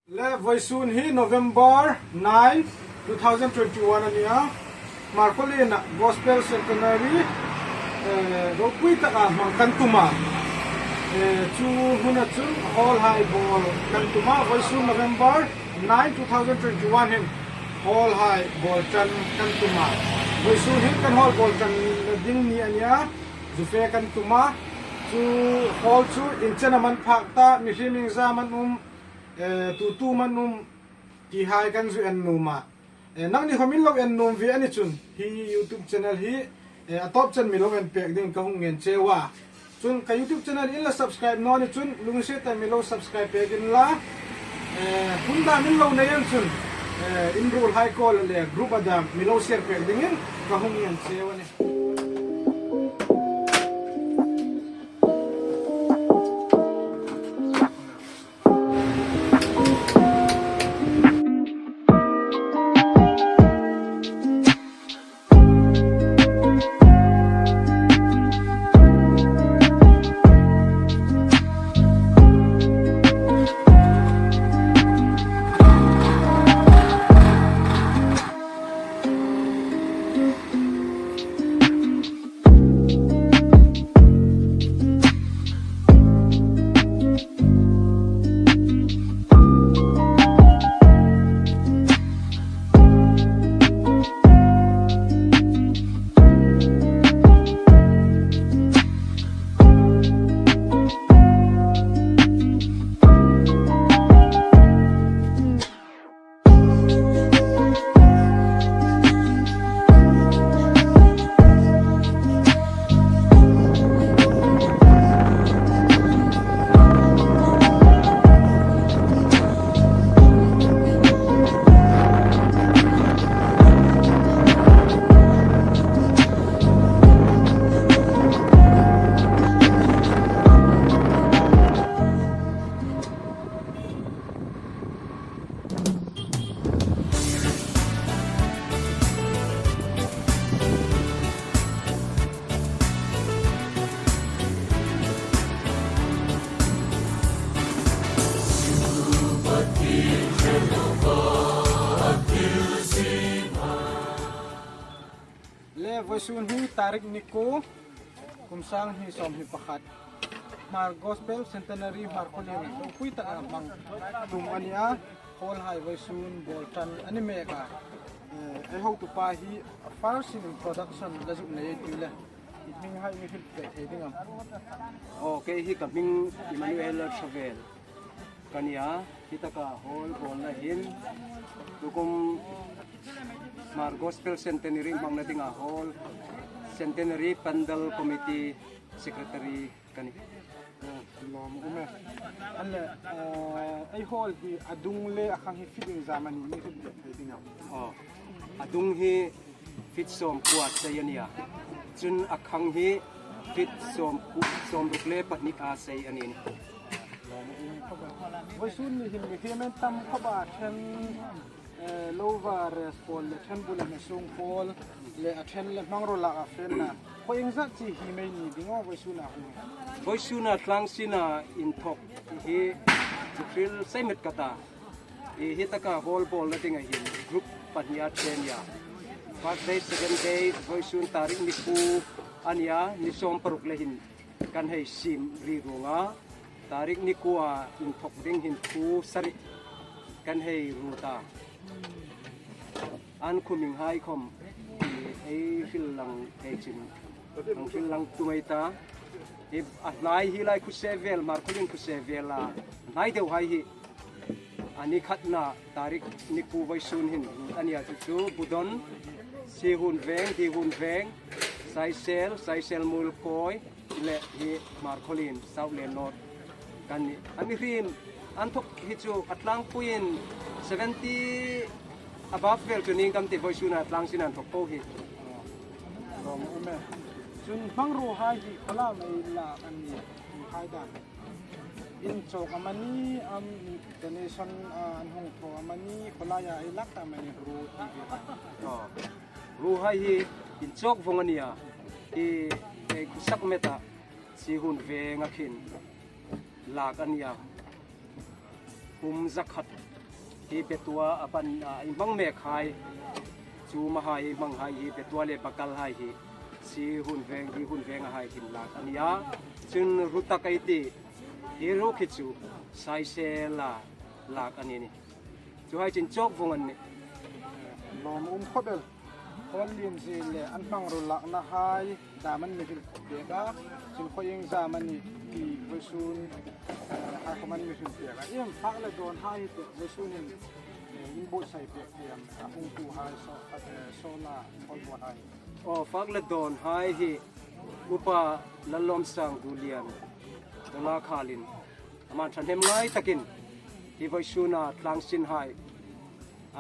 Le voisun hi November 9, 2021 ania Hmarkhawlien Gospel Centenary ropui ta hmang kantuma chu huna chu Hall High Ball kantuma voisun November 9, 2021 hin Hall High Ball chan kantuma voisun hin kan Hall Ball chan ding ni ania jufe kantuma chu hall chu inchana man phakta mi himing zaman tu manum ki hai kan zu en numa nang ni homin lo en num vi ani chun hi YouTube channel hi atop chan mi lo en pek ding ka hung ngen chewa chun ka YouTube channel in la subscribe no ni chun lung se ta mi lo subscribe pe gin la hunda min lo na yan chun enroll high call le group adam mi lo share pe ding in ka hung ngen chewa ni voisun hi tarik niko kumsang hi som hi pakhat Hmar Gospel Centenary Hmarkhawlien ropui ta mang tum ania Hall High voisun boltan anime ka I hope to pa hi first in production lazuk na yetule hing hai mi hil pe hedinga okay hi kaming Emmanuel Shovel kania kitaka hall bol na hin tukum Hmar Gospel Centenary mang nating hall Centenary Pandal Committee Secretary kani lom ume alle ai hall hi adung le akhang hi fitting zamani mi hil pe hedinga adung hi fit som kuat sayania chun akhang hi fit som rukle patnik a say anin voisun ni hin mi hemen tam khoba then lower respond le then bul me sung pol le athen le mangro la afen na ko ingza chi hi mai ni dingo voisuna tlang sina in thok hi thrill saimet kata hi taka hall ball na tinga hin group panya tenya first day second day voisun tarik niku ania ni som paruk le hin kan hei sim ri ronga tarik nikua in thok ding hin thu sari kan hei ruta an khuming hai khom ei fil lang ei chin ang fil lang tumaita if ahnai hi lai khu sevel Hmarkhawlien khu sevela nai deu hai hi ani khatna tarik niku voisun hin ania chu budon si hun veng sai sel mul koi le hi Hmarkhawlien Southland North kan ni ami rim an thok hi chu atlang puin 70 above vel to Ning kam ti voisun atlang sinan thok ko hi lom ume chun mangro hai hi khala mai la an ni hai dan in chok amani donation an hong tho amani khola ya ai lak ta mani ru ru hai hi in chok vongania i kusak meta si hun ve nga khin lak ania kum zakhat hi betua apan imang me khai chu ma hai mang hai hi betua le bakal hai hi si hun veng hai tin lak ania chun ruta kai ti hi ro khichu sai se la lak ani ni chu hai chin chok vongan ni lom khobel kon lim ji le an pang ro lak na hai daman mi fil te ga chin khoyeng zaman ni ti vesun ha koman mi fil te ga em phak le don hai te vesun in in bo sai pe tiam hung tu hai so la ol bo hai o fak le don hai hi upa lalom sang dulian Hmarkhawlien aman thanem ngai takin hi voisuna tlang sin hai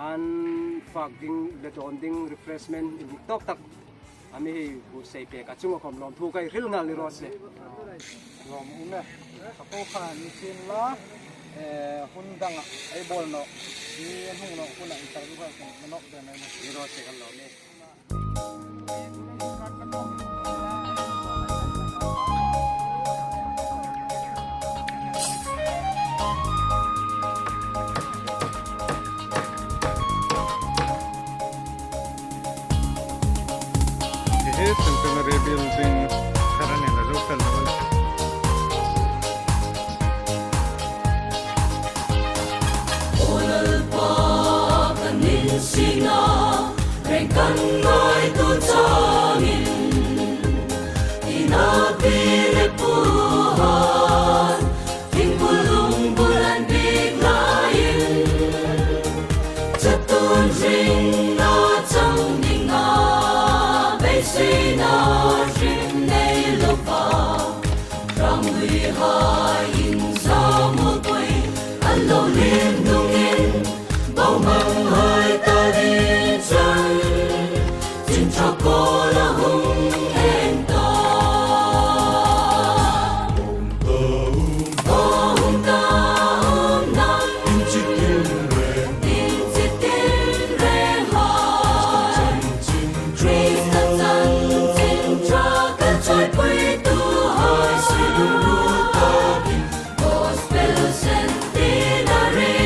an fak ding le don ding refreshment in tok tak ami bu sei pe ka chunga khom lom thu kai ril ngal ni ro se lom ume ko kha ni chin la hun dang ai bol no ni hung no kun ai tar du ka no de na ni ro se kan lo ne Centenary building karena yang lalu kan Olal pa kanin sina rengkan ngai tu changin inapile puhan timbulung bulan biglain jatun ring na chang ninga Sina rim nei lopa Rang ui hai in sa mu quay Allo lim nung in Bao mang hai ta đi chân Xin cho cô là hung hẹn ta Hung ta hung nang Tin chi tin re hai Gospel Centenary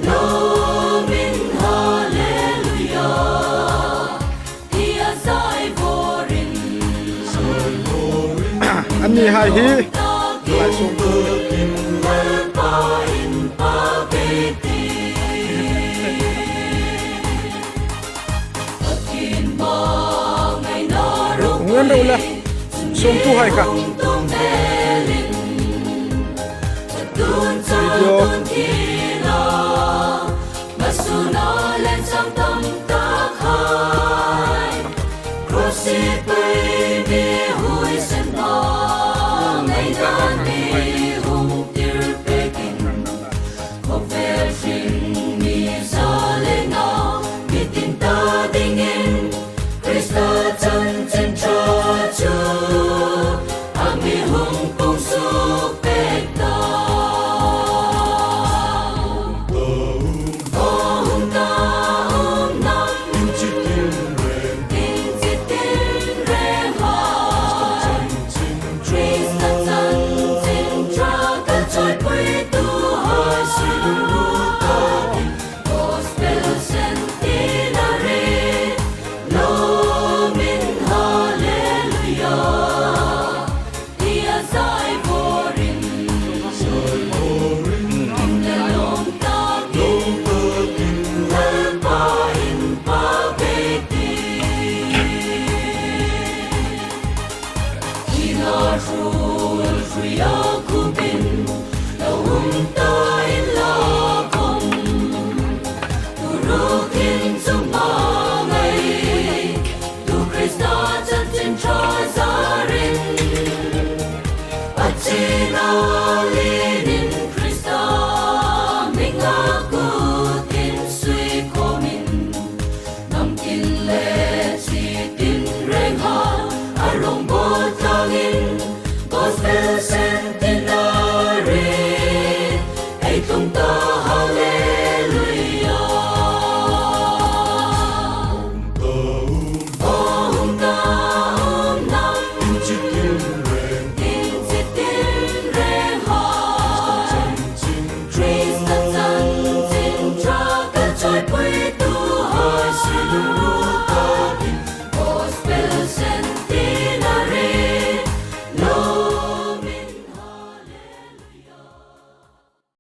Lomin Hallelujah Dia sai vorin Anih hai hi Lai sung tu pa in pa beti Akin ba ngay na rung Nguyen đâu là sung tu hai ka video masuna lên sang tâm tác hai crossy baby hui sen ba ngày nan đi hung tiêu peking có vẻ riêng mi sa lên nào mitin ta dingin Krista chân chân cho chu ami hung kung su pek ta ropui